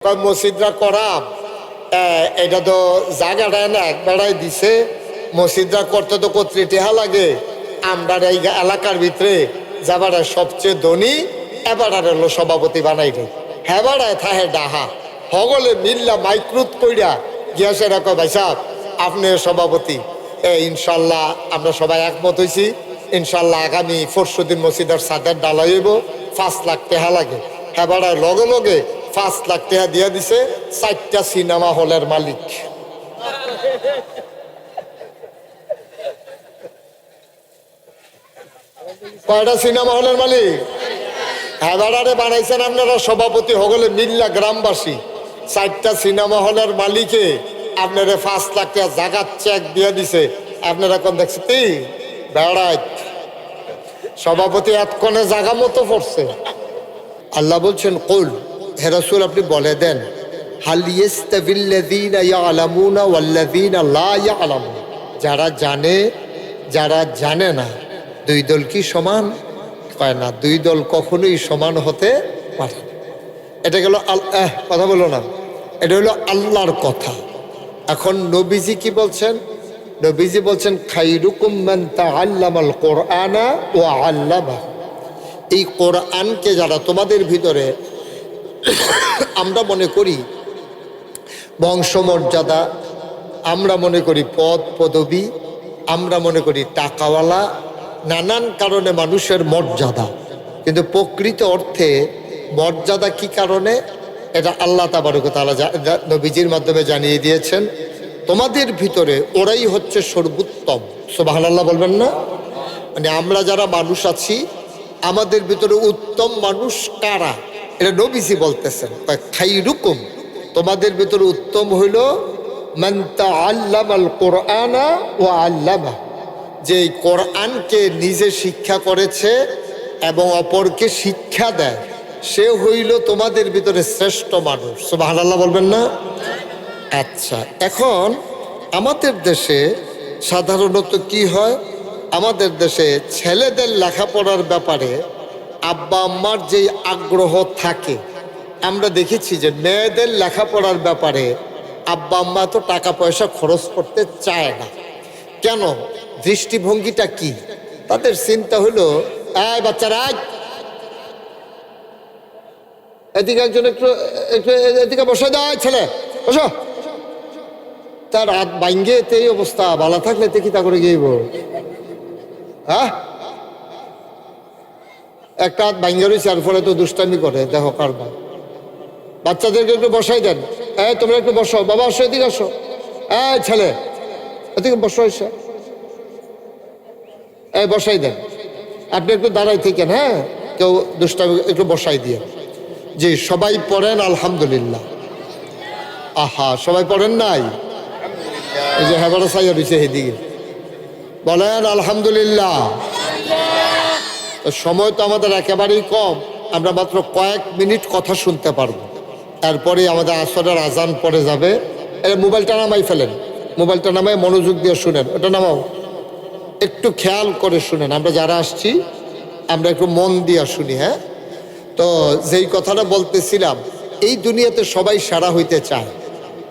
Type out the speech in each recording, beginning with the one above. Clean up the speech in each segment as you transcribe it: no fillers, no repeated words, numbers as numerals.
মসজিদরা করা এটা তো জায়গাটা না একবারাই দিছে। মসজিদরা করতে তো কর্তৃ টেহা লাগে। আমরা এই এলাকার ভিতরে যাবার সবচেয়ে ধনী এবার হলো সভাপতি বানাই রে হেবারায় থাহে ডাহা হগলে মিল্লা মাইক্রুত কইরা গিয়াসে রাখো ভাই সাহেব আপনি সভাপতি। ইনশাল্লাহ আমরা সবাই একমত হয়েছি। ইনশাল্লাহ আগামী পরশুদিন মসজিদের সাদের ডালাই হইব। 5 লাখ টাকা লাগে। হেবারায় লগে লগে 5 লাখ টাকা দিয়া দিছে 4টা সিনেমা হলের মালিক। কয়টা সিনেমা হলের মালিক? হেবারারে বানাইছেন আপনারা সভাপতি হগলে মিল্লা গ্রামবাসী। 4টা সিনেমা হলের মালিকে আপনারা 5 লাখ টাকা জাগাত চেক দিয়ে দিছে। আপনারা কোন দেখছেন বেড়াই সভাপতি এতক্ষণে জাগা মতো পড়ছে। আল্লাহ বলছেন কুল হে রাসূল আপনি বলে দেন হাল ইয়াস্তাবিল্লাযীনা ইয়ালামুনা ওয়াল্লাযীনা লা ইয়ালামুন, যারা জানে যারা জানে না দুই দল কি সমান? কয় না, দুই দল কখনোই সমান হতে পারে। এটা গেল কথা বলো না, এটা হলো আল্লাহর কথা। এখন নবীজি কি বলছেন? নবীজি বলছেন খাইরুকুম মান তাআল্লামাল কুরআনা ওয়া আল্লামাহু, এই কোরআনকে যারা তোমাদের ভিতরে আমরা মনে করি বংশমর্যাদা, আমরা মনে করি পদ পদবী, আমরা মনে করি টাকাওয়ালা, নানান কারণে মানুষের মর্যাদা, কিন্তু প্রকৃত অর্থে মর্যাদা কি কারণে এটা আল্লাহ তাবারক ওয়া তাআলা নবীজির মাধ্যমে জানিয়ে দিয়েছেন। তোমাদের ভিতরে ওরাই হচ্ছে সর্বোত্তম। সুবহানাল্লাহ বলবেন না? মানে আমরা যারা মানুষ আছি আমাদের ভিতরে উত্তম মানুষ কারা এটা নবীজি বলতেছেন। খাইরুকুম তোমাদের ভিতরে উত্তম হইল মান তাআল্লামাল কুরআনা ওয়া আল্লামাহু, যে কোরআনকে নিজে শিক্ষা করেছে এবং অপরকে শিক্ষা দেয়, সে হইল তোমাদের ভিতরে শ্রেষ্ঠ মানুষ। সুবহানাল্লাহ বলবেন না? আচ্ছা, এখন আমাদের দেশে সাধারণত কি হয়, আমাদের দেশে ছেলেদের লেখাপড়ার ব্যাপারে আব্বা আম্মার যেই আগ্রহ থাকে, আমরা দেখেছি যে মেয়েদের লেখাপড়ার ব্যাপারে আব্বা আম্মা তো টাকা পয়সা খরচ করতে চায় না। কেন? দৃষ্টিভঙ্গিটা কি? তাদের চিন্তা হলো এই বাচ্চারা এদিকে একজন একটু একটু এদিকে বসে দেয়, ছেলে বসো। তার হাত ভাঙ্গে এই অবস্থা, ভালো থাকলে তে কি তা করে গিয়েব? হ্যাঁ, একটা হাত ভাঙ্গে রয়েছে আর ফলে তো দুষ্টামি করে। দেখো কারবার, বাচ্চাদেরকে একটু বসাই দেন। এই তোমরা একটু বসো, বাবা আসো, এদিকে আসো। এই ছেলে এদিকে বসো, এসে এই বসাই দেন। আপনি একটু দাঁড়াই থেকেন, হ্যাঁ, কেউ দুষ্টামি একটু বসাই দিয়ে। জি, সবাই পড়েন আলহামদুলিল্লাহ। আহা, সবাই পড়েন নাই? এই যে হেবারা সাইয়া রয়েছে এদিকে, বলেন আলহামদুলিল্লাহ। সময় তো আমাদের একেবারেই কম, আমরা মাত্র কয়েক মিনিট কথা শুনতে পারবো, তারপরে আমাদের আসরের আজান পড়ে যাবে। মোবাইলটা নামাই ফেলেন, মোবাইলটা নামাই মনোযোগ দিয়ে শুনেন। ওটা নামাও, একটু খেয়াল করে শুনেন। আমরা যারা আসছি আমরা একটু মন দিয়ে শুনি। হ্যাঁ, তো যেই কথাটা বলতেছিলাম, এই দুনিয়াতে সবাই সেরা হইতে চায়।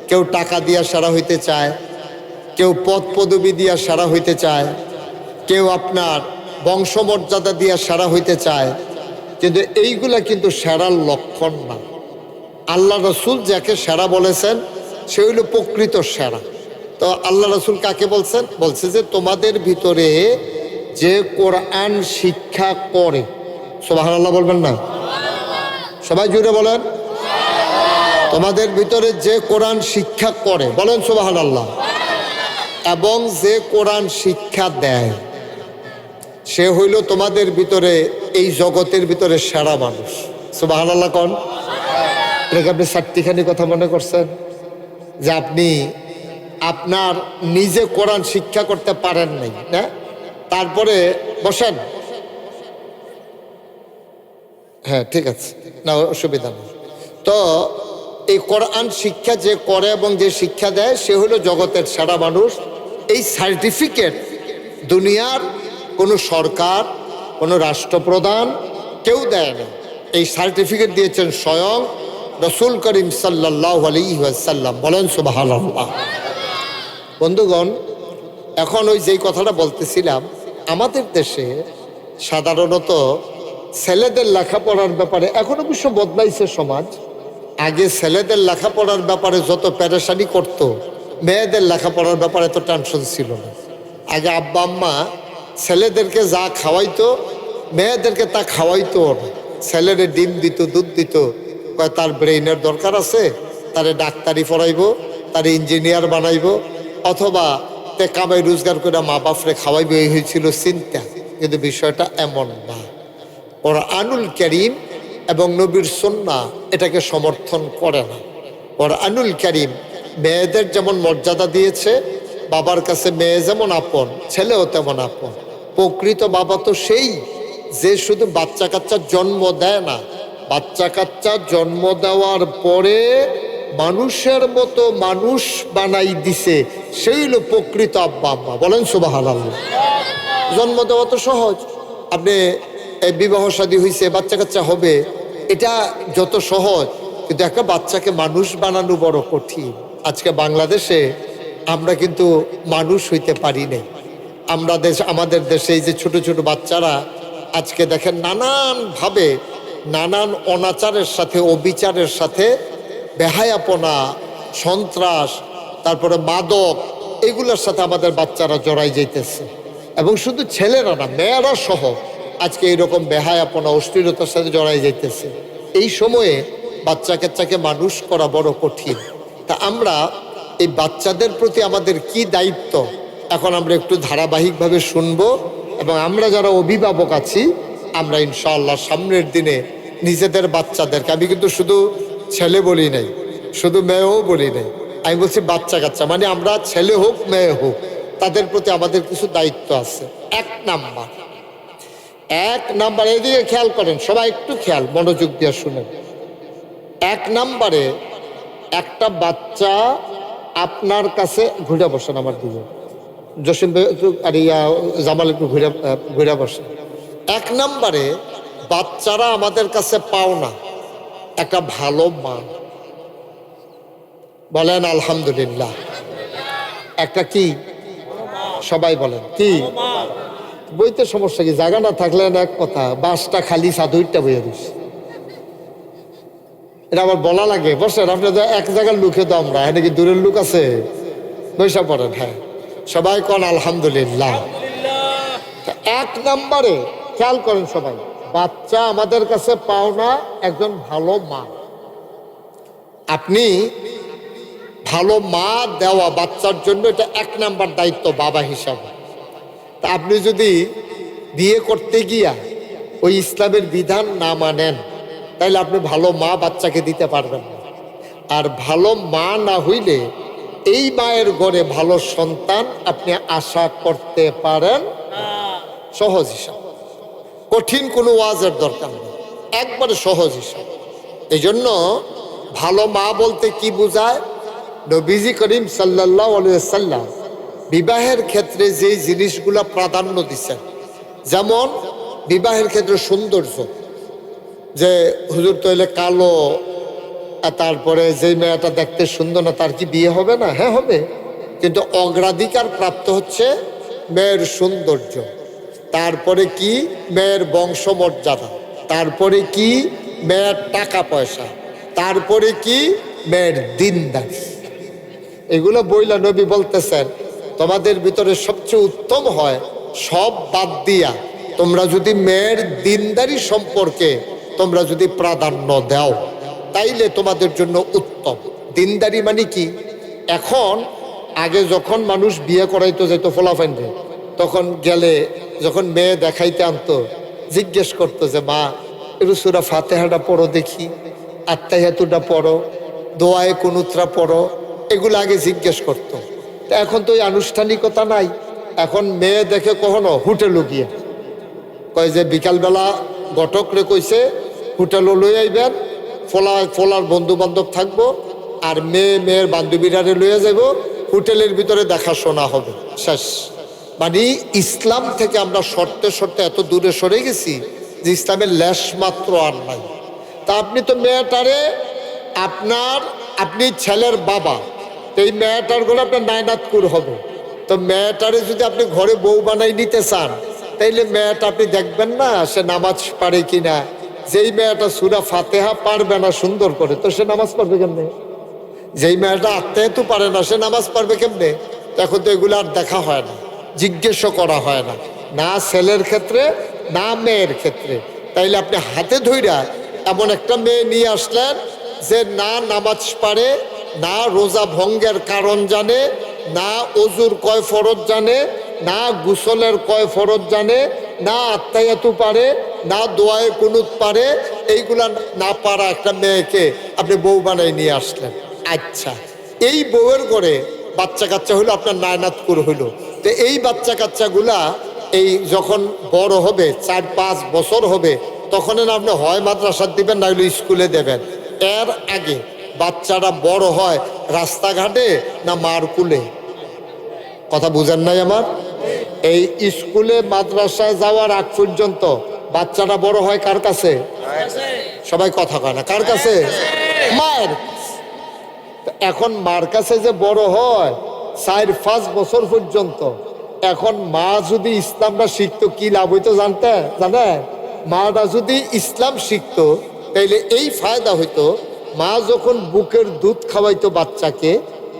কেউ টাকা দিয়া সেরা হইতে চায়, কেউ পদ পদবী দিয়া সেরা হইতে চায়, কেউ আপনার বংশমর্যাদা দিয়া সেরা হইতে চায়, কিন্তু এইগুলা কিন্তু সেরার লক্ষণ না। আল্লাহ রসুল যাকে সেরা বলেছেন সে হইল প্রকৃত সেরা। তো আল্লাহ রসুল কাকে বলছেন? বলছে যে তোমাদের ভিতরে যে কোরআন শিক্ষা করে। সুবহানাল্লাহ বলবেন না? সবাই জুড়ে বলেন, তোমাদের ভিতরে যে কোরআন শিক্ষা করে, বলেন সুবহানাল্লাহ, এবং যে কোরআন শিক্ষা দেয়, সে হইল তোমাদের ভিতরে এই জগতের ভিতরে সেরা মানুষ। সুবহানাল্লাহ কোন? এটাকে আপনি 4টিখানি কথা মনে করছেন যে আপনি আপনার নিজে কোরআন শিক্ষা করতে পারেন নাই, না? তারপরে বসেন, হ্যাঁ ঠিক আছে, না অসুবিধা নেই। তো এই কোরআন শিক্ষা যে করে এবং যে শিক্ষা দেয় সে হলো জগতের সেরা মানুষ। এই সার্টিফিকেট দুনিয়ার কোনো সরকার, কোনো রাষ্ট্রপ্রধান কেউ দেয় না। এই সার্টিফিকেট দিয়েছেন স্বয়ং রসুল করিম সাল্লাল্লাহু আলাইহি ওয়াসাল্লাম। বলেন সুবহানাল্লাহ। বন্ধুগণ, এখন ওই যেই কথাটা বলতেছিলাম, আমাদের দেশে সাধারণত ছেলেদের লেখাপড়ার ব্যাপারে এখন অবশ্য বদলাইছে সমাজ। আগে ছেলেদের লেখাপড়ার ব্যাপারে যত পেরেশানি করত, মেয়েদের লেখাপড়ার ব্যাপারে তো টেনশন ছিল না। আগে আব্বা আম্মা ছেলেদেরকে যা খাওয়াইতো মেয়েদেরকে তা খাওয়াইতো না। ছেলেরে ডিম দিত, দুধ দিত, কয় তার ব্রেইনের দরকার আছে, তারে ডাক্তারি পড়াইব, তারে ইঞ্জিনিয়ার বানাইব, অথবা তে কামাই রোজগার করে মা বাপরে খাওয়াইবে, এই হয়েছিল চিন্তা। কিন্তু বিষয়টা এমন না। কোরআনুল কারীম এবং নবীর সুন্নাহ এটাকে সমর্থন করে না। কোরআনুল কারীম মেয়েদের যেমন মর্যাদা দিয়েছে, বাবার কাছে মেয়ে যেমন আপন, ছেলেও তেমন আপন। প্রকৃত বাবা তো সেই যে শুধু বাচ্চা কাচ্চা জন্ম দেয় না, বাচ্চা কাচ্চা জন্ম দেওয়ার পরে মানুষের মতো মানুষ বানাই দিছে, সেই হলো প্রকৃত আব্বা আম্মা। বলেন সুবহানাল্লাহ। জন্ম দেওয়া তো সহজ, আপনি বিবাহ শাদী হয়েছে, বাচ্চা কাচ্চা হবে, এটা যত সহজ, কিন্তু একটা বাচ্চাকে মানুষ বানানো বড় কঠিন। আজকে বাংলাদেশে আমরা কিন্তু মানুষ হইতে পারি নাই। আমাদের দেশে এই যে ছোট ছোট বাচ্চারা আজকে দেখেন নানানভাবে নানান অনাচারের সাথে, অবিচারের সাথে, বেহায়াপনা, সন্ত্রাস, তারপরে মাদক, এগুলোর সাথে আমাদের বাচ্চারা জড়াই যাইতেছে। এবং শুধু ছেলেরা না, মেয়েরা সহ আজকে এইরকম বেহায়াপনা, অশ্লীলতার সাথে জড়াই যাইতেছে। এই সময়ে বাচ্চা কাচ্চাকে মানুষ করা বড় কঠিন। তা আমরা এই বাচ্চাদের প্রতি আমাদের কি দায়িত্ব, এখন আমরা একটু ধারাবাহিকভাবে শুনবো। এবং আমরা যারা অভিভাবক আছি, আমরা ইনশাআল্লাহ সামনের দিনে নিজেদের বাচ্চাদেরকে, আমি কিন্তু শুধু ছেলে বলি নাই, শুধু মেয়েও বলি নাই, আমি বলছি বাচ্চা কাচ্চা, মানে আমরা ছেলে হোক মেয়ে হোক, তাদের প্রতি আমাদের কিছু দায়িত্ব আছে। এক নাম্বার এদিকে খেয়াল করেন, সবাই একটু খেয়াল মনোযোগ দিয়ে শুনেন। 1 নম্বরে, একটা বাচ্চা আপনার কাছে, ঘুরে বসেন আমার দিকে, জসিম ভাই একটু, আর জামাল একটু ঘুরে বসেন। 1 নম্বরে, বাচ্চারা আমাদের কাছে পাওনা একটা ভালো মা। বলেন আলহামদুলিল্লাহ। একটা কি, সবাই বলেন কি? বইতে সমস্যা কি? জায়গা না থাকলে না এক কথা, বাসটা খালি সাধুইটা বইয়ে দিস, এটা আবার বলা লাগে। বসেন, আপনি এক জায়গার লুকে তো আমরা, এখানে কি দূরের লোক আছে? বৈশা পড়েন। হ্যাঁ, সবাই কন আলহামদুলিল্লাহ। 1 নম্বরে খেয়াল করেন সবাই, বাচ্চা আমাদের কাছে পাওনা একজন ভালো মা। আপনি ভালো মা দেওয়া বাচ্চার জন্য এটা 1 নম্বর দায়িত্ব বাবা হিসাবে। তা আপনি যদি বিয়ে করতে গিয়া ওই ইসলামের বিধান না মানেন, তাইলে আপনি ভালো মা বাচ্চাকে দিতে পারবেন না। আর ভালো মা না হইলে এই মায়ের ঘরে ভালো সন্তান আপনি আশা করতে পারেন। সহজ হিসাব, কঠিন কোনো ওয়াজের দরকার নেই, একবারে সহজ হিসাব। এই জন্য ভালো মা বলতে কি বোঝায়? নবীজি করিম সাল্লাল্লাহু আলাইহি ওয়াসাল্লাম বিবাহের ক্ষেত্রে যেই জিনিসগুলো প্রাধান্য দিচ্ছেন, যেমন বিবাহের ক্ষেত্রে সৌন্দর্য, যে হুজুর তৈলে কালো, তারপরে যেই মেয়েটা দেখতে সুন্দর না, তার কি বিয়ে হবে না? হ্যাঁ হবে, কিন্তু অগ্রাধিকার প্রাপ্ত হচ্ছে মেয়ের সৌন্দর্য, তারপরে কি মেয়ের বংশমর্যাদা, তারপরে কি মেয়ের টাকা পয়সা, তারপরে কি মেয়ের দিনদারি। এগুলো বইলা নবী বলতেছেন, তোমাদের ভিতরে সবচেয়ে উত্তম হয় সব বাদ দিয়া তোমরা যদি মেয়ের দিনদারি সম্পর্কে তোমরা যদি প্রাধান্য দাও, তাইলে তোমাদের জন্য উত্তম। দিনদারি মানে কি? এখন আগে যখন মানুষ বিয়ে করাইতো যেত ফলাফাইনরে, তখন গেলে যখন মেয়ে দেখাইতে আনতো, জিজ্ঞেস করতো যে মা একটু সূরা ফাতিহাটা পড়ো দেখি, আত্তাহিয়াতুটা পড়ো, দোয়ায়ে কুনুতরা পড়ো, এগুলো আগে জিজ্ঞেস করতো। এখন তো ওই আনুষ্ঠানিকতা নাই। এখন মেয়ে দেখে কখনো হোটেলও গিয়ে কয় যে বিকালবেলা ঘটকরে কইছে হোটেলও লই আইবেন, ফলার বন্ধু বান্ধব থাকবো, আর মেয়ের বান্ধবীরারে লইয়া যাইব, হোটেলের ভিতরে দেখাশোনা হবে, শেষ। মানে ইসলাম থেকে আমরা সরতে সরতে এত দূরে সরে গেছি যে ইসলামের লেশ মাত্র আর নাই। তা আপনি তো মেয়েটারে আপনি ছেলের বাবা, এই মেয়েটার গুলো আপনার নায়নাতকুর হবে। তো মেয়েটারে যদি আপনি ঘরে বউ বানাই নিতে চান, তাইলে মেয়েটা আপনি দেখবেন না সে নামাজ পারে কিনা। যেই মেয়েটা সূরা ফাতিহা পারবে না সুন্দর করে, তো সে নামাজ পড়বে কেমনে? যেই মেয়েটা আত্মাহেতু পারে না, সে নামাজ পড়বে কেমনে? এখন তো এগুলো আর দেখা হয় না, জিজ্ঞেসও করা হয় না, না ছেলের ক্ষেত্রে না মেয়ের ক্ষেত্রে। তাইলে আপনি হাতে ধইরা এমন একটা মেয়ে নিয়ে আসলেন যে না নামাজ পারে, না রোজা ভঙ্গের কারণ জানে, না অজুর কয় ফরজ জানে, না গোসলের কয় ফরজ জানে, না আত্মায়াতু পারে, না দোয়ায়ে কুনুত পারে। এইগুলা না পারা একটা মেয়েকে আপনি বউ বানাই নিয়ে আসলেন। আচ্ছা, এই বউয়ের ঘরে বাচ্চা কাচ্চা হলো, আপনার নায়নাতকুর হইল। তো এই বাচ্চা কাচ্চাগুলা এই যখন বড় হবে, 4-5 বছর হবে, তখন আপনি হয় মাদ্রাসা দিবেন, না হলে স্কুলে দেবেন। এর আগে বাচ্চারা বড় হয় রাস্তাঘাটে না মার কুলে? কথা বুঝেন নাই আমার? এই স্কুলে মাদ্রাসায় যাওয়ার আগ পর্যন্ত বাচ্চারা বড় হয় কার কাছে? সবাই কথা কয় না, কার কাছে? মায়ের। এখন মার কাছে যে বড় হয় 4-5 বছর পর্যন্ত, এখন মা যদি ইসলামটা শিখতো কি লাভ হইতো জানে? মাটা যদি ইসলাম শিখতো তাইলে এই ফায়দা হইতো, মা যখন বুকের দুধ খাওয়াইতো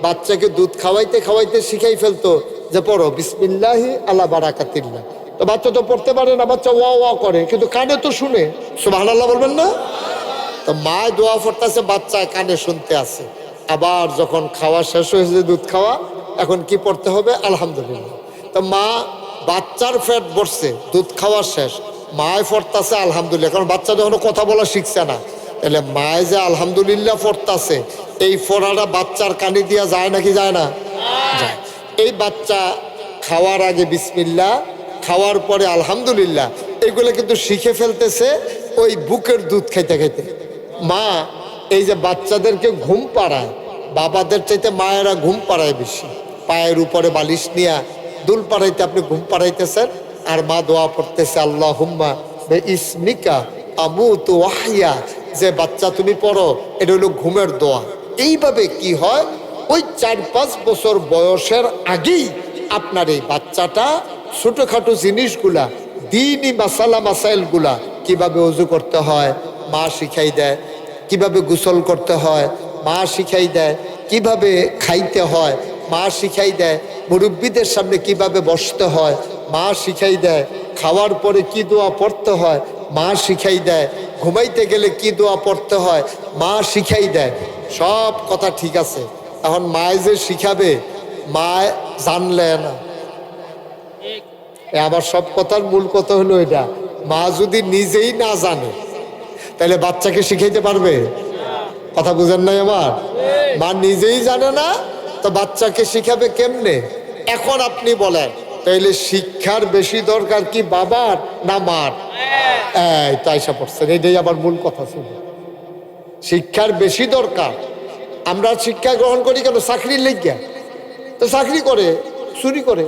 বাচ্চাকে দুধ খাওয়াইতে খাওয়াইতে শিখাই ফেলতো যে পড়ো বিসমিল্লাহি আলা বারাকাতিল্লাহ। তো বাচ্চা তো পড়তে পারে না, বাচ্চা ওয়া ওয়া করে, কিন্তু কানে তো শুনে। সুবহানাল্লাহ বলবেন না? তো মা দোয়া পড়তেছে, বাচ্চা কানে শুনতে আছে। আবার যখন খাওয়া শেষ হয়েছে, দুধ খাওয়া, এখন কি পড়তে হবে? আলহামদুলিল্লাহ। তো মা বাচ্চার পেট ভরছে, দুধ খাওয়া শেষ, মায় পড়তাছে আলহামদুলিল্লাহ, কারণ বাচ্চা যখন কথা বলা শিখছে না। তাহলে মায় যে আলহামদুলিল্লাহ পড়তাছে, এই পড়াটা বাচ্চার কানে দিয়া যায় নাকি যায় না? যায়। এই বাচ্চা খাওয়ার আগে বিসমিল্লাহ, খাওয়ার পরে আলহামদুলিল্লাহ, এগুলো কিন্তু শিখে ফেলতেছে ওই বুকের দুধ খাইতে খাইতে। মা এই যে বাচ্চাদেরকে ঘুম পাড়ায়, বাবাদের চাইতে মায়েরা ঘুম পাড়ায় বেশি। পায়ের উপরে বালিশ নিয়ে দুল পাড়াইতে আপনি ঘুম পাড়াইতেছেন, আর মা দোয়া পড়তেছে আল্লাহুম্মা বিইসমিকা আমুতু ওয়াহইয়া। যে বাচ্চা তুমি পড়ো, এটা হলো ঘুমের দোয়া। এইভাবে কি হয়, ওই 4-5 বছর বয়সের আগেই আপনার এই বাচ্চাটা ছোটোখাটো জিনিসগুলা, দ্বীনি মাসাইলগুলা, কিভাবে ওযু করতে হয় মা শিখাই দেয়, কিভাবে গোসল করতে হয় মা শিখাই দেয়, কিভাবে খাইতে হয় মা শিখাই দেয়, মুরব্বীদের সামনে কিভাবে বসতে হয় মা শিখাই দেয়, খাওয়ার পরে কি দোয়া পড়তে হয় মা শিখাই দেয়, ঘুমাইতে গেলে কি দোয়া পড়তে হয় মা শিখাই দেয়। সব কথা ঠিক আছে, এখন মায় যে শিখাবে মায় জানলে না। আবার সব কথার মূল কথা হলো এটা, মা যদি নিজেই না জানে তাহলে বাচ্চাকে শিখাইতে পারবে? কথা বুঝেন নাই আমার? মা নিজেই জানে না, তো বাচ্চাকে শিখাবে কেমনে? এখন আপনি বলেন, তাইলে শিক্ষার বেশি দরকার কি বাবার না মার? এই তো আইসা পড়ছেন, এটাই আবার মূল কথা ছিল। শিক্ষার বেশি দরকার। আমরা শিক্ষা গ্রহণ করি কেন? চাকরির লেগিয়া। তো চাকরি করে, চুরি করে,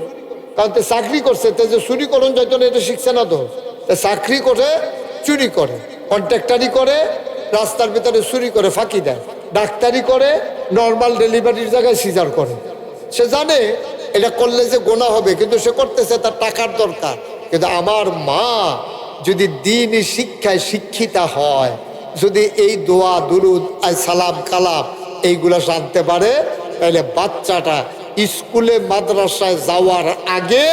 কারণ তো চাকরি করছে, তো যে চুরি করুন যাইতো না, এটা শিখছে না তো। চাকরি করে চুরি করে, কন্ট্রাক্টারি করে, রাস্তার ভিতরে চুরি করে ফাঁকি দেয়, ডাক্তারি করে, নর্মাল ডেলিভারির জায়গায় সিজার করে। সে জানে এটা করলে যে গোনা হবে, কিন্তু সে করতেছে, তার টাকার দরকার। কিন্তু আমার মা যদি দ্বীনি শিক্ষায় শিক্ষিতা হয়, যদি এই দোয়া দুরুদ সালাম কালাম এইগুলা জানতে পারে, তাহলে বাচ্চাটা স্কুলে মাদ্রাসায় যাওয়ার আগে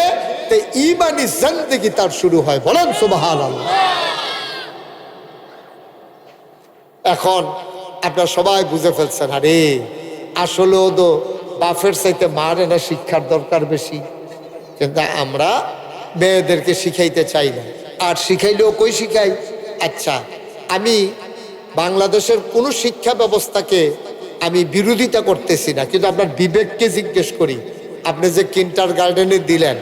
ঈমানি জিন্দেগি তার শুরু হয়। বলেন সুবহানাল্লাহ। এখন আপনারা সবাই বুঝে ফেলছেন, আরে আসলেও তো বাপের চাইতে মার না শিক্ষার দরকার বেশি। কিন্তু আমরা মেয়েদেরকে শিখাইতে চাই না, আর শিখাইলেও কই শিখাই? আচ্ছা, আমি বাংলাদেশের কোনো শিক্ষা ব্যবস্থাকে আমি বিরোধিতা করতেছি না, কিন্তু আপনার বিবেককে জিজ্ঞেস করি, আপনি যে কিন্ডার গার্ডেনে দিলেন,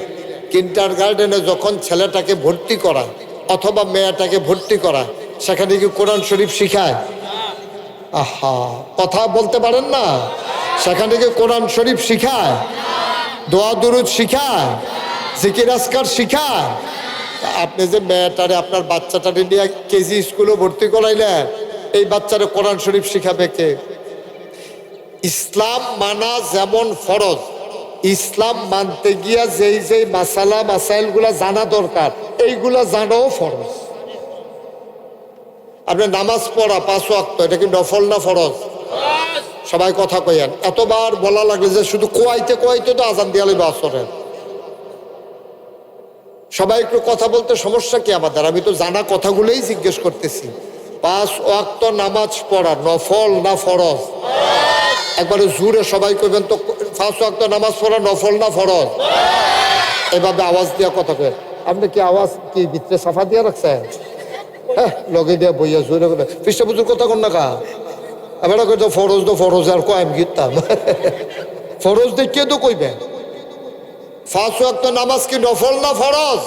কিন্ডার গার্ডেনে যখন ছেলেটাকে ভর্তি করায় অথবা মেয়েটাকে ভর্তি করায়, সেখানে কি কোরআন শরীফ শিখায়? আহা, কথা বলতে পারেন না? সেখান থেকে কোরআন শরীফ শিখায়, দোয়া দুরুদ শিখায়, জিকির আজকার শিখায়। আপনি যে মেয়েটারে আপনার বাচ্চাটারে নিয়ে কেজি স্কুলে ভর্তি করাইলেন, এই বাচ্চারা কোরআন শরীফ শিখাবে কে? ইসলাম মানা যেমন ফরজ, ইসলাম মানতে গিয়া যেই যেই মাসালা মাসাইলগুলা জানা দরকার এইগুলা জানাও ফরজ। আপনি নামাজ পড়া 5 ওয়াক্ত, এটা কি নফল না ফরজ? সবাই কথা কইয়েন, এতবার বলা লাগলে যে শুধু কোয়াইতে কোয়াইতে তো আজান দিয়া লইবা আসরের। সবাই একটু কথা বলতে সমস্যা কি আমাদের? আমি তো জানা কথাগুলোই জিজ্ঞেস করতেছি। 5 ওয়াক্ত নামাজ পড়া নফল না ফরজ? একবারে জোরে সবাই কইবেন তো, 5 ওয়াক্ত নামাজ পড়া নফল না ফরজ? এভাবে আওয়াজ দিয়া কথা কয়। আপনি কি আওয়াজ কি ভিতরে সাফা দিয়া রাখছেন? হ্যাঁ, লগে দিয়া বইয়া জোরে করে পৃষ্ঠা বুঝুর কথা কন না কা এবার কইতো ফরজ তো ফরজ, আর কয় আমি গিতাম ফরজ দেখিয়ে তো কইবেন। 5 ওয়াক্ত নামাজ কি নফল না ফরজ?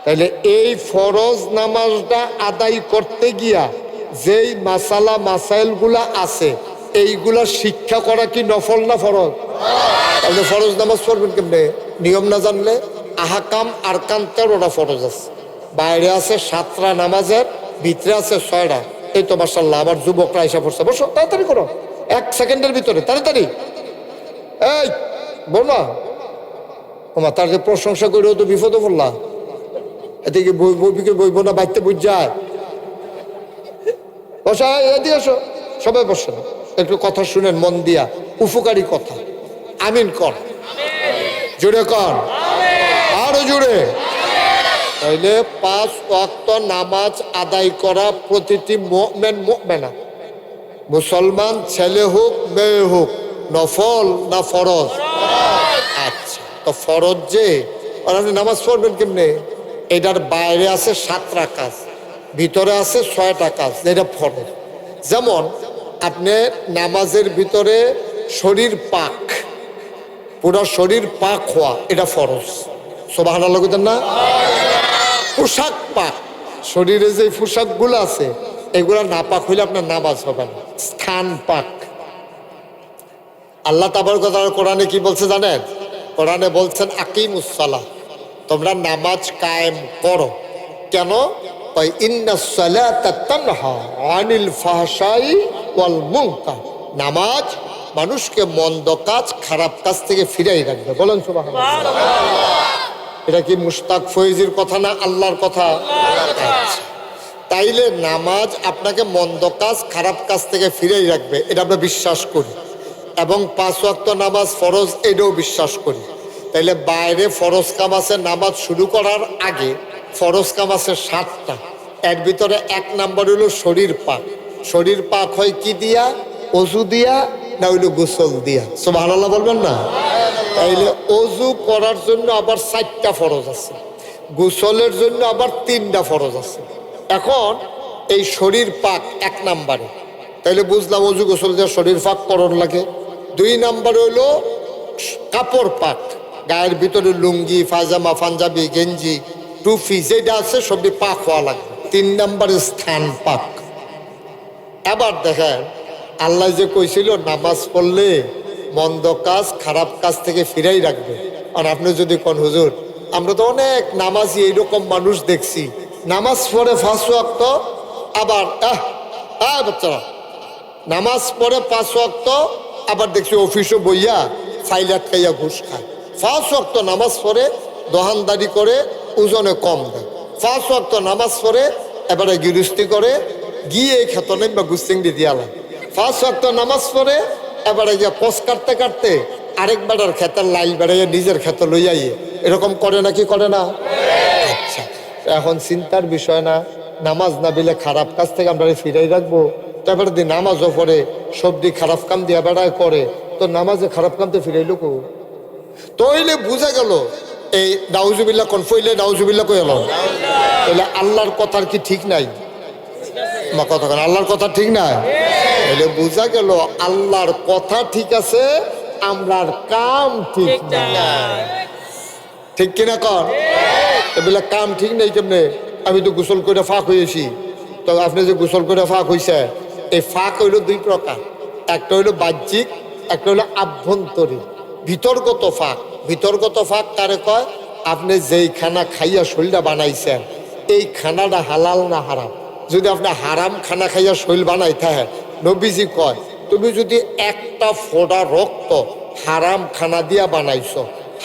তাইলে এই ফরজ নামাজটা আদায় করতে গিয়া যেই মাসালা মাসাইলগুলা আছে এইগুলা শিক্ষা করা কি নফল না ফরজ? তাহলে ফরজ নামাজ পড়বেন কেমনে? নিয়ম না জানলে আহকাম আরকান 13টা ফরজ আছে, বাইরে আছে 7টা নামাজের, ভিতরে আছে 6টা। এই তো মাশাআল্লাহ আমার যুবকরা এসে পড়ছে। বসো, তাড়াতাড়ি করো, 1 সেকেন্ডের ভিতরে তাড়াতাড়ি। এই বৌমা, ওমা তার যে প্রশংসা করেও তো বিপদে পড়লা। এদিকে বইবিকে বইব না, বাইতে বুঝ যায়। বসা, এদিকে আসো, সবাই বসেন, একটু কথা শুনেন মন দিয়া, উপকারী কথা। আমিন কর, জোরে কর, আরো জোরে। তাইলে 5 ওয়াক্ত নামাজ আদায় করা প্রতিটি মুমিন মুমিনা, মুসলমান ছেলে হোক মেয়ে হোক, নফল না ফরজ? আচ্ছা, তো ফরজ যে আপনি নামাজ পড়বেন কেমনে? এটার বাইরে আছে 7 রাকাত, ভিতরে আছে 6টা কাজ, এটা ফরজ। যেমন আপনি নামাজের ভিতরে শরীর পাক, পুরো শরীর পাক হওয়া, এটা ফরজ। সুবহানাল্লাহ কইতেন না? পোশাক পাক, শরীরে যে পোশাকগুলো আছে এগুলা না পাক হইলে আপনার নামাজ হবে না। স্থান পাক। আল্লাহ তাবারক ওয়া তাআলা কোরআনে কি বলছে জানেন? কোরআনে বলছেন আকিমুস সালাহ, তোমরা নামাজ কায়েম করো। কেন? ইন্নাস সালাতা তানহা আনিল ফাহশাই ওয়াল মুনকার, নামাজ মানুষকে মন্দ কাজ খারাপ কাজ থেকে ফিরাই রাখবে। বলেন সুবহানাল্লাহ। এটা কি মুশতাক ফয়েজির কথা না আল্লাহর কথা? তাইলে নামাজ আপনাকে মন্দ কাজ খারাপ কাজ থেকে ফিরাই রাখবে, এটা আমরা বিশ্বাস করি। এবং 5 ওয়াক্ত নামাজ ফরজ, এটাও বিশ্বাস করি। তাইলে বাইরে ফরজ কাম আছে, নামাজ শুরু করার আগে ফরজ কাম আছে 7টা। এর ভিতরে 1 নাম্বার হলো শরীর পাক। শরীর পাক হয় কি দিয়া? অজু দিয়া, না হইলো গোসল দিয়া। সুবহানাল্লাহ বলবেন না? তাইলে অজু করার জন্য আবার 4টা ফরজ আছে, গোসলের জন্য আবার 3টা ফরজ আছে। এখন এই শরীর পাক 1 নাম্বারে, তাইলে বুঝলাম অজু গোসল দিয়ে শরীর পাক করণ লাগে। 2 নাম্বার হইলো কাপড় পাক, গায়ের ভিতরে লুঙ্গি পায়জামা পাঞ্জাবি গেঞ্জি টুপি যেটা আছে সবই পাক হওয়া লাগবে। 3 নাম্বারে স্থান পাক। এবার দেখেন আল্লাহ যে কইছিল নামাজ পড়লে মন্দ কাজ খারাপ কাজ থেকে ফিরাই রাখবে। আর আপনি যদি কোন হুজুর, আমরা তো অনেক নামাজি এইরকম মানুষ দেখছি, নামাজ পড়ে 5 ওয়াক্ত, আবার বাচ্চারা নামাজ পড়ে 5 ওয়াক্ত, আবার দেখছি অফিসে বইয়া ফাইল আটকাইয়া ঘুষ খায়। 5 ওয়াক্ত নামাজ পড়ে দোকানদারি করে, ওজনে কম দেয়। 5 ওয়াক্ত নামাজ পড়ে এবারে গৃহস্থী করে, গিয়ে খেত নেই বা গুস্তিংড়ি দিয়ালা। 5 ওয়াক্ত নামাজ পড়ে এবারে গিয়া কষ কাটতে কাটতে আরেক বেড়ার খেতের লাইল বেড়াইয়া নিজের খেত লইয়াইয়ে, এরকম করে নাকি করে না? আচ্ছা, এখন চিন্তার বিষয় না, নামাজ না বিলে খারাপ কাজ থেকে আমরা ফিরাই রাখবো। তারপরে দি নামাজও পড়ে সবদি খারাপ কাম দিয়া বেড়ায় করে, তো নামাজে খারাপ কামতে ফিরাইল কো? তইলে বুঝা গেল এই নাউজুবিল্লাহ কোন ফইলে নাউজুবিল্লাহ কই এলো, তাহলে আল্লাহর কথার কি ঠিক নাই? মা কথা কেন? আল্লাহর কথা ঠিক নাই? তাহলে বুঝা গেল আল্লাহর কথা ঠিক আছে, আমরার কাম ঠিক না। ঠিক কিনা কর? এগুলা কাম ঠিক নেই কেমনে? আমি তো গোসল করে ফাঁক হয়েছি, তো আপনি যে গোসল করে ফাঁক হয়েছে, এই ফাঁক হইল 2 প্রকার। একটা হইলো বাহ্যিক, একটা হইলো আভ্যন্তরীণ। ভিতরগত ফাঁক। ভিতরগত ফাঁক কারে কয়? আপনি যেই খানা খাইয়া শরীরটা বানাইছেন এই খানাটা হালাল না হারাম? যদি আপনি হারাম খানা খাইয়া শৈল বানাই থাকে, নবীজি কয় তুমি যদি একটা ফোঁটা রক্ত হারাম খানা দিয়া বানাইছ,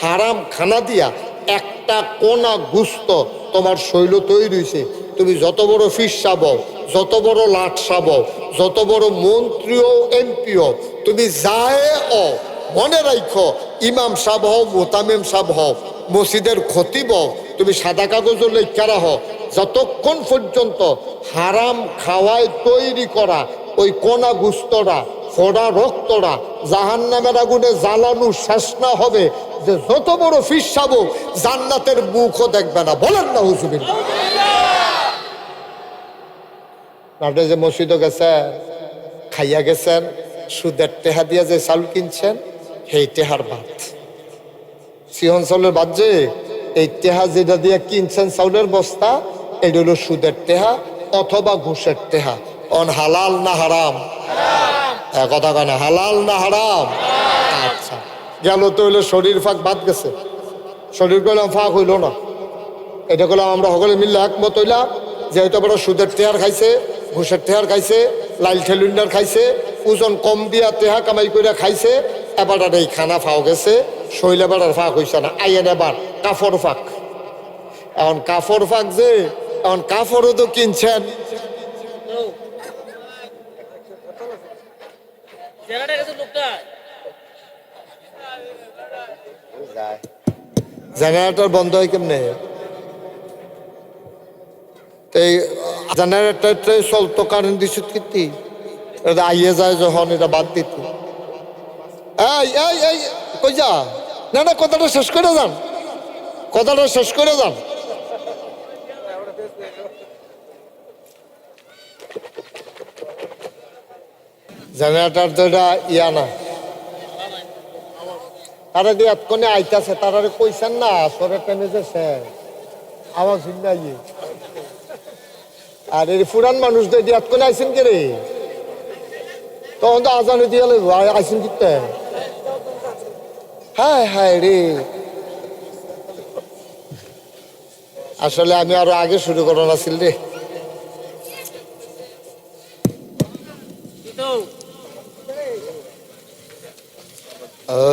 হারাম খানা দিয়া একটা কোনা গুস্ত তোমার শৈল তৈরি হয়েছে, তুমি যত বড় ফিস সাবও, যত বড় লাট সাবও, যত বড় মন্ত্রীও এমপিও, তুমি যায় মনে রাখো, ইমাম সাহেব হও, মোতামেম সাহেব হও, মসজিদের খতিব হও, তুমি সাদা কাগজ লেখা রাখো, যতক্ষণ পর্যন্ত হারাম খাওয়ায় তৈরি করা ওই কোনা গুস্তরা ফোড়া রক্তরা জাহান্নামের আগুনে জ্বালানো শেষ না হবে, যে যত বড় ফিস সাবো জান্নাতের মুখও দেখবে না। বলেন না হুজুবিল্লাহ। আপনি যে মসজিদে গেছেন, খাইয়া গেছেন, সুদের টেহা দিয়া যে চাউল কিনছেন, সেই টেহার ভাত, সিহন চাউলের ভাত, যে এই টেহা যেটা দিয়ে কিনছেন চাউলের বস্তা, এটা হলো সুদের টেহা অথবা ঘুষের টেহা। অন হালাল না হারাম? কথা কয় না, হালাল না হারাম? আচ্ছা, গেল তো হইলো শরীর ফাঁক বাদ গেছে, শরীর করলাম ফাঁক হইল না। এটা করলাম আমরা সকলে মিললে একমত হইলাম যে হয়তো বড় সুদের টেহার খাইছে, ঘুষের টেহার খাইছে, লাইল ঠেলুন্ডার খাইছে, ওজন কম দিয়া টেহা কামাই করে খাইছে, এবার আর এই খানা ফাও গেছে, শৈল এবার আর ফাঁক হইছে না। আইয়েন এবার কাফর ফাঁক। এখন কাফর ফাঁক, যে এখন কাফরও তো কিনছেন, জেনারেটর বন্ধ হয় কেমনে? এই জেনারেটরটা চলতো, কারেন্ট দিচ্ছ কি এটা আইয়ে যায় যখন, এটা বাদ দিত। এই এই এই কই যা, না না, কথাটা শেষ করে যান, কথাটা শেষ করে যান। জেনারেটর তো এটা ইয়া না, তারা দিয়ে এতক্ষণে আইতাছে, তারা কইছেন না সরে টেনে যেছে আওয়াজ নাই। আর এই ফুরান মানুষ তো এটি এতক্ষণে আইসেন কে রে, তখন তো আজানে দিয়ে আইসেন কিতে। হ্যাঁ হ্যাঁ রে, আসলে আমি আরো আগে শুরু করানো ছিল রে।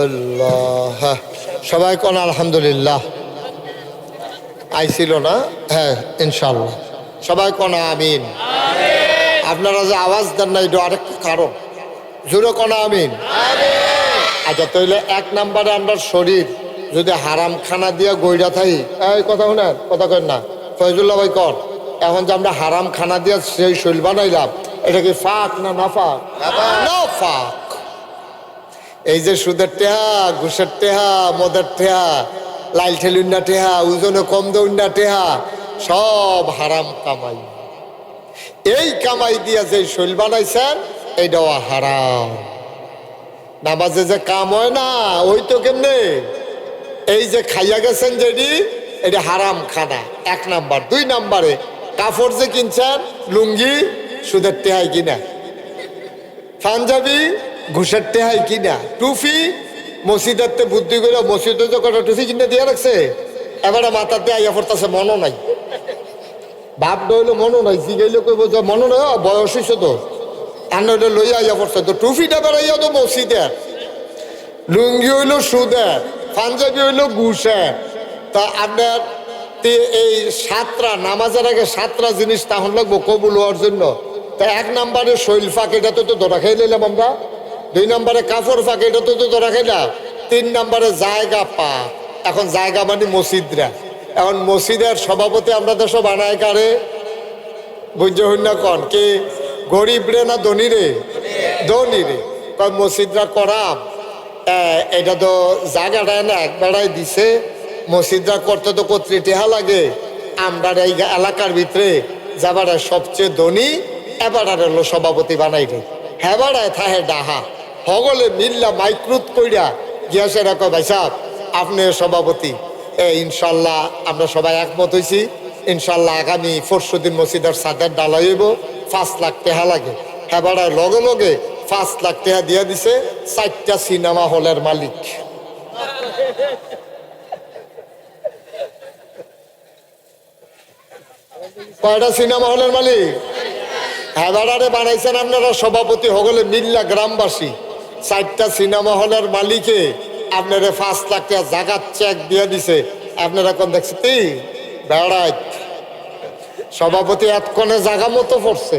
আল্লাহ, সবাই কোন আলহামদুলিল্লাহ। আইছিল না? হ্যাঁ ইনশাল্লাহ। সবাই কোন আমিন। আপনারা যে আওয়াজ দেন না, এটা আরেকটা কারণ, জোরে কোন আমিন। আচ্ছা, তাহলে এক নাম্বারে আমরা শরীর যদি হারাম খানা দিয়া গইরা থাকি, এই কথা শুনেন, কথা কেন না ফয়জুল্লাহ ভাই কর, এখন যে আমরা হারাম খানা দিয়া সেই শৈল বানাইলাম, এটা কি ফাঁক না না ফাঁক? না ফাঁক। এই যে সুদের টেহা, ঘুষের টেহা, মদের টেহা, লাইল ঠেলুন্ডা টেহা, ওজনে কম দৌন্ডা টেহা, সব হারাম কামাই। এই কামাই দিয়া যে শৈল বানাইছেন, এইটাও হারাম। নামাজে যে কাম হয় না, ওই তো কেমনে, এই যে খাইয়া গেছেন যেটি, এটা হারাম খানা, এক নাম্বার। দুই নাম্বারে কাপড় যে কিনছেন, লুঙ্গি সুদের টেহাই কিনা, পাঞ্জাবি ঘুষের টেহাই কিনা, টুফি মসজিদের বুদ্ধি করে মসজিদে তো কটা টুফি কিনে দিয়ে রাখছে, এবারে মাথাতে আইয়া পড়তেছে মনও নাই, বাপ ডইলো মনও নাই, জিগাইলে কইব যে মনও নাই, বয়স হয়েছে তো আন্না লইয়া আইয়া পড়ছে, তো টুফিটা বেড়াইয়া তো মসজিদের, লুঙ্গি হইলো সুদের, পাঞ্জাবি হইলো ঘুষের। তা আপনার এই সাতটা নামাজের আগে সাতটা জিনিস তখন লাগবো কবুল হওয়ার জন্য। তা এক নম্বরে শৈল ফাঁক, এটা তো ধরা খাই নিলাম আমরা। দুই নম্বরে কাপড় ফাঁক, এটা তো ধরা খাইলাম। তিন নম্বরে জায়গা পা, এখন জায়গা মানে মসজিদরা, এখন মসজিদের সভাপতি আমরা দেশ বানায় কারে, বুঝতে হই না কন কে, গরিব রে না ধনী রে? ধনী রে। মসজিদরা করাম, এটা তো জায়গাটা না একবারাই দিছে, মসজিদরা করতে তো কর্তৃ টেহা লাগে। আমরা এই এলাকার ভিতরে যাবার সবচেয়ে ধনী এবার হলো সভাপতি বানাই রে, হেবারায় থাহে ডাহা, হগলে মিল্লা মাইক্রুত কইরা গিয়াছে রাখো ভাই সাহেব আপনি সভাপতি। ইনশাল্লাহ আমরা সবাই একমত হয়েছি, ইনশাল্লাহ আগামী পরশুদিন মসজিদের সাদের ডালাই হইব, 5 লাখ টেহা লাগে। হেবারায় লগে লগে 5 লাখ টাকা দিয়ে দিছে 4টা সিনেমা হলের মালিক। কয়টা সিনেমা হলের মালিক? হেদারারে বানাইছেন আপনারা সভাপতি হগলে মিল্লা গ্রামবাসী। 4টা সিনেমা হলের মালিকে আপনারা 5 লাখ টাকা জাগাত চেক দিয়ে দিছে। আপনারা কোন দেখছেন বেড়াই সভাপতি এতক্ষণে জাগা মতো পড়ছে।